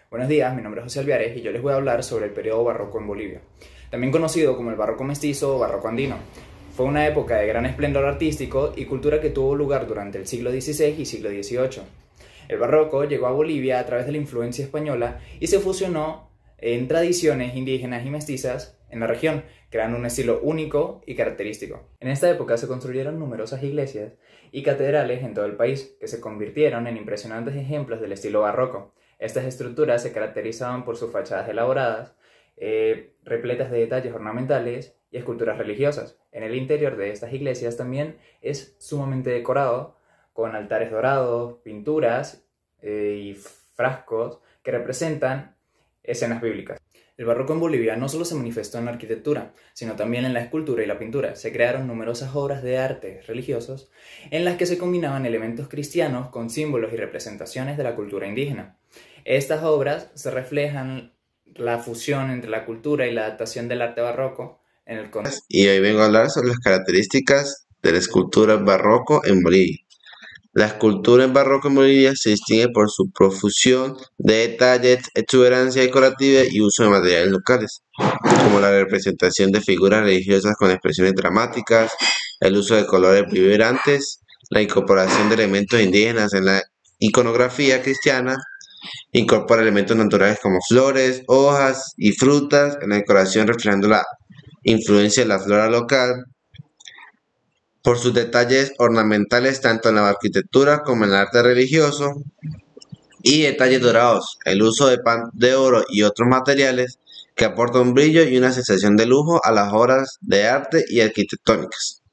Buenos días, mi nombre es José Alviares y yo les voy a hablar sobre el periodo barroco en Bolivia, también conocido como el barroco mestizo o barroco andino. Fue una época de gran esplendor artístico y cultura que tuvo lugar durante el siglo XVI y siglo XVIII. El barroco llegó a Bolivia a través de la influencia española y se fusionó en tradiciones indígenas y mestizas en la región, creando un estilo único y característico. En esta época se construyeron numerosas iglesias y catedrales en todo el país, que se convirtieron en impresionantes ejemplos del estilo barroco. Estas estructuras se caracterizaban por sus fachadas elaboradas, repletas de detalles ornamentales y esculturas religiosas. En el interior de estas iglesias también es sumamente decorado, con altares dorados, pinturas y frascos que representan escenas bíblicas. El barroco en Bolivia no solo se manifestó en la arquitectura, sino también en la escultura y la pintura. Se crearon numerosas obras de arte religiosos en las que se combinaban elementos cristianos con símbolos y representaciones de la cultura indígena. Estas obras se reflejan la fusión entre la cultura y la adaptación del arte barroco en el contexto. Y hoy vengo a hablar sobre las características de la escultura barroco en Bolivia. La escultura en barroco en Bolivia se distingue por su profusión de detalles, exuberancia decorativa y uso de materiales locales, como la representación de figuras religiosas con expresiones dramáticas, el uso de colores vibrantes, la incorporación de elementos indígenas en la iconografía cristiana. Incorpora elementos naturales como flores, hojas y frutas en la decoración, reflejando la influencia de la flora local. Por sus detalles ornamentales tanto en la arquitectura como en el arte religioso, y detalles dorados, el uso de pan de oro y otros materiales que aportan un brillo y una sensación de lujo a las obras de arte y arquitectónicas.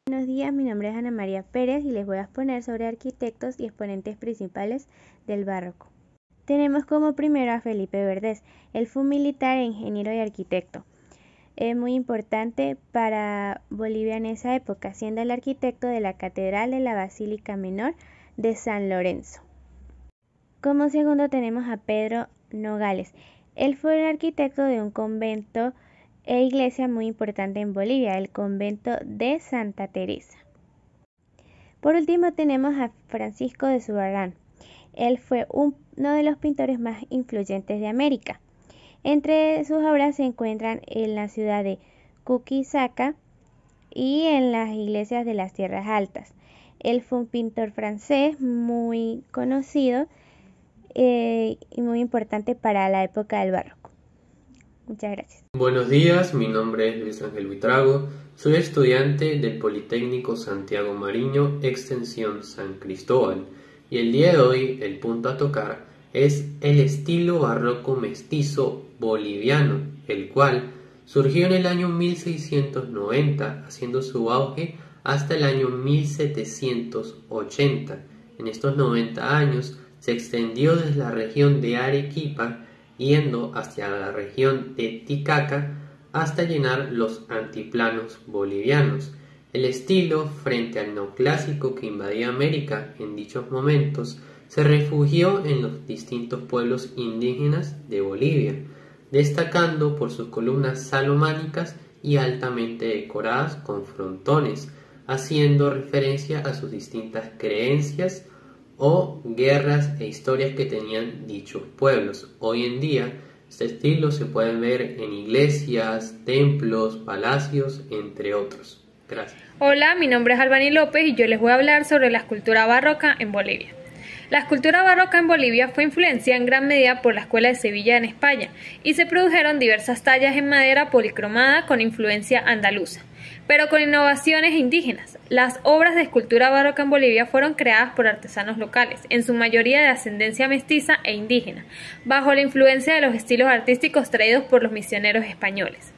Buenos días, mi nombre es Ana María Pérez y les voy a exponer sobre arquitectos y exponentes principales del barroco. Tenemos como primero a Felipe Verdés. Él fue un militar, ingeniero y arquitecto. Es muy importante para Bolivia en esa época, siendo el arquitecto de la Catedral de la Basílica Menor de San Lorenzo. Como segundo tenemos a Pedro Nogales. Él fue el arquitecto de un convento e iglesia muy importante en Bolivia, el convento de Santa Teresa. Por último tenemos a Francisco de Zurbarán. Él fue uno de los pintores más influyentes de América. Entre sus obras se encuentran en la ciudad de Chuquisaca y en las iglesias de las Tierras Altas. Él fue un pintor francés muy conocido y muy importante para la época del barroco. Muchas gracias. Buenos días, mi nombre es Luis Ángel Buitrago, soy estudiante del Politécnico Santiago Mariño, extensión San Cristóbal, y el día de hoy el punto a tocar es el estilo barroco mestizo boliviano, el cual surgió en el año 1690, haciendo su auge hasta el año 1780. En estos 90 años se extendió desde la región de Arequipa, yendo hacia la región de Titicaca, hasta llenar los antiplanos bolivianos. El estilo, frente al neoclásico que invadía América en dichos momentos, se refugió en los distintos pueblos indígenas de Bolivia, destacando por sus columnas salománicas y altamente decoradas con frontones, haciendo referencia a sus distintas creencias o guerras e historias que tenían dichos pueblos. Hoy en día, este estilo se puede ver en iglesias, templos, palacios, entre otros. Gracias. Hola, mi nombre es Albany López y yo les voy a hablar sobre la escultura barroca en Bolivia. La escultura barroca en Bolivia fue influenciada en gran medida por la Escuela de Sevilla en España y se produjeron diversas tallas en madera policromada con influencia andaluza, pero con innovaciones indígenas. Las obras de escultura barroca en Bolivia fueron creadas por artesanos locales, en su mayoría de ascendencia mestiza e indígena, bajo la influencia de los estilos artísticos traídos por los misioneros españoles.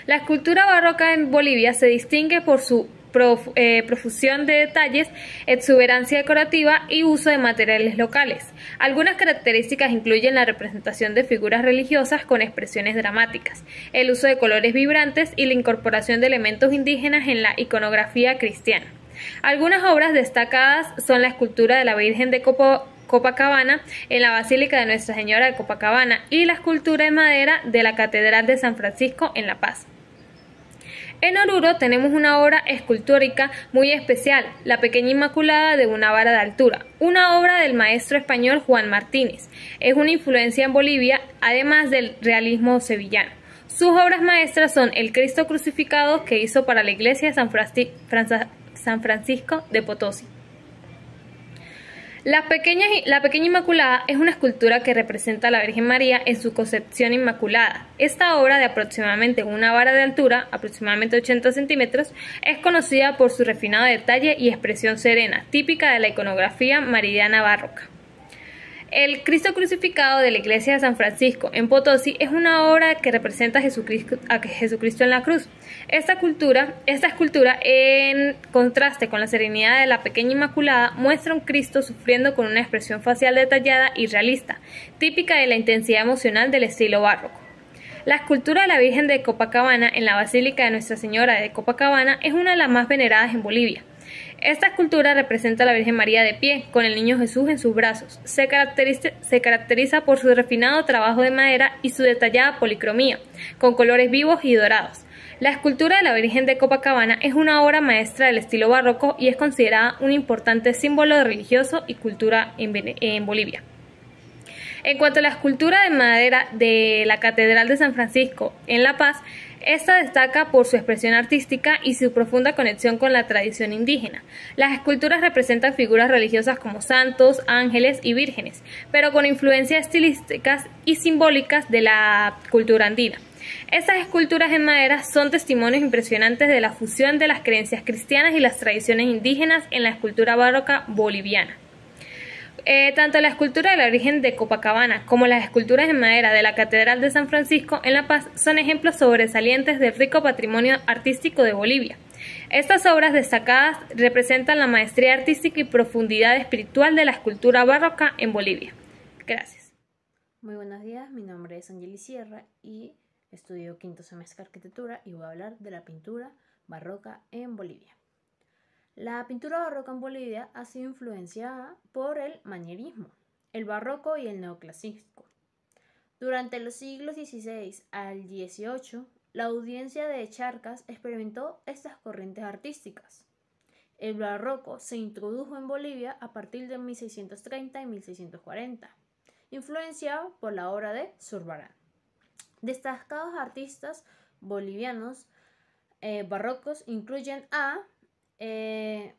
La escultura barroca en Bolivia se distingue por su profusión de detalles, exuberancia decorativa y uso de materiales locales. Algunas características incluyen la representación de figuras religiosas con expresiones dramáticas, el uso de colores vibrantes y la incorporación de elementos indígenas en la iconografía cristiana. Algunas obras destacadas son la escultura de la Virgen de Copacabana en la Basílica de Nuestra Señora de Copacabana y la escultura de madera de la Catedral de San Francisco en La Paz. En Oruro tenemos una obra escultórica muy especial, La Pequeña Inmaculada de una vara de altura, una obra del maestro español Juan Martínez. Es una influencia en Bolivia, además del realismo sevillano. Sus obras maestras son El Cristo Crucificado, que hizo para la iglesia de San Francisco de Potosí. La Pequeña Inmaculada es una escultura que representa a la Virgen María en su concepción inmaculada. Esta obra, de aproximadamente una vara de altura, aproximadamente 80 centímetros, es conocida por su refinado detalle y expresión serena, típica de la iconografía mariana barroca. El Cristo Crucificado de la iglesia de San Francisco en Potosí es una obra que representa a Jesucristo en la cruz. Esta escultura, en contraste con la serenidad de la Pequeña Inmaculada, muestra a un Cristo sufriendo con una expresión facial detallada y realista, típica de la intensidad emocional del estilo barroco. La escultura de la Virgen de Copacabana en la Basílica de Nuestra Señora de Copacabana es una de las más veneradas en Bolivia. Esta escultura representa a la Virgen María de pie, con el Niño Jesús en sus brazos. Se caracteriza por su refinado trabajo de madera y su detallada policromía, con colores vivos y dorados. La escultura de la Virgen de Copacabana es una obra maestra del estilo barroco y es considerada un importante símbolo religioso y cultura en Bolivia. En cuanto a la escultura de madera de la Catedral de San Francisco en La Paz, esta destaca por su expresión artística y su profunda conexión con la tradición indígena. Las esculturas representan figuras religiosas como santos, ángeles y vírgenes, pero con influencias estilísticas y simbólicas de la cultura andina. Estas esculturas en madera son testimonios impresionantes de la fusión de las creencias cristianas y las tradiciones indígenas en la escultura barroca boliviana. Tanto la escultura de la Virgen de Copacabana como las esculturas en madera de la Catedral de San Francisco en La Paz son ejemplos sobresalientes del rico patrimonio artístico de Bolivia. Estas obras destacadas representan la maestría artística y profundidad espiritual de la escultura barroca en Bolivia. Gracias. Muy buenos días, mi nombre es Angeli Sierra y estudio quinto semestre de arquitectura y voy a hablar de la pintura barroca en Bolivia. La pintura barroca en Bolivia ha sido influenciada por el manierismo, el barroco y el neoclasicismo. Durante los siglos XVI al XVIII, la audiencia de Charcas experimentó estas corrientes artísticas. El barroco se introdujo en Bolivia a partir de 1630 y 1640, influenciado por la obra de Zurbarán. Destacados artistas bolivianos barrocos incluyen a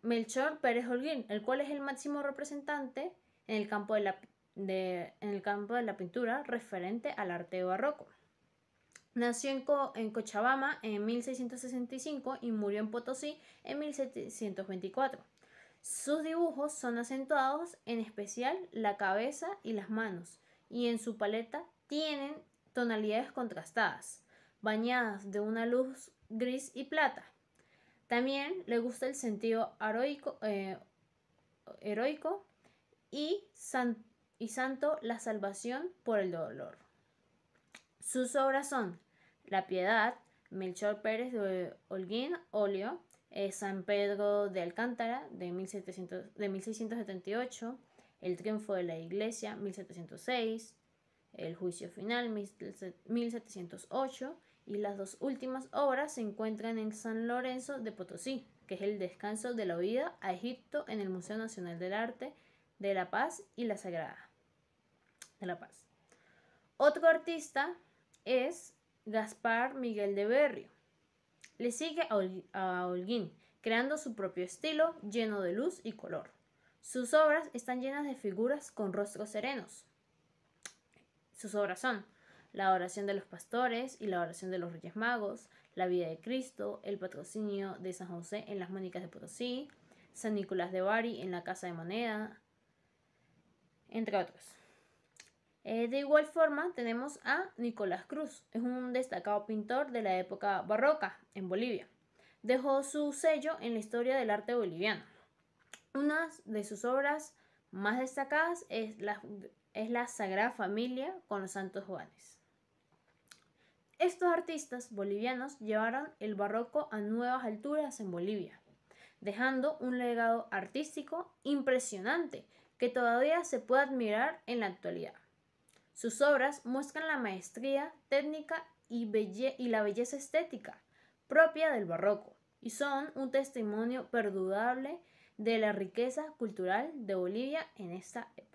Melchor Pérez Holguín, el cual es el máximo representante en el campo de la pintura referente al arte barroco. Nació en Cochabamba en 1665 y murió en Potosí en 1724. Sus dibujos son acentuados, en especial la cabeza y las manos, y en su paleta tienen tonalidades contrastadas, bañadas de una luz gris y plata. También le gusta el sentido heroico y santo, la salvación por el dolor. Sus obras son La Piedad, Melchor Pérez de Holguín, óleo, San Pedro de Alcántara, de 1678, El Triunfo de la Iglesia, 1706, El Juicio Final, 1708, y las dos últimas obras se encuentran en San Lorenzo de Potosí, que es El Descanso de la Huida a Egipto en el Museo Nacional del Arte de La Paz y la Sagrada de La Paz. Otro artista es Gaspar Miguel de Berrio. Le sigue a Holguín, creando su propio estilo lleno de luz y color. Sus obras están llenas de figuras con rostros serenos. Sus obras son La Oración de los Pastores y La Oración de los Reyes Magos, La Vida de Cristo, El Patrocinio de San José en las Mónicas de Potosí, San Nicolás de Bari en la Casa de Moneda, entre otros. De igual forma tenemos a Nicolás Cruz, es un destacado pintor de la época barroca en Bolivia. Dejó su sello en la historia del arte boliviano. Una de sus obras más destacadas es la Sagrada Familia con los Santos Juanes. Estos artistas bolivianos llevaron el barroco a nuevas alturas en Bolivia, dejando un legado artístico impresionante que todavía se puede admirar en la actualidad. Sus obras muestran la maestría técnica y la belleza estética, propia del barroco y son un testimonio perdurable de la riqueza cultural de Bolivia en esta época.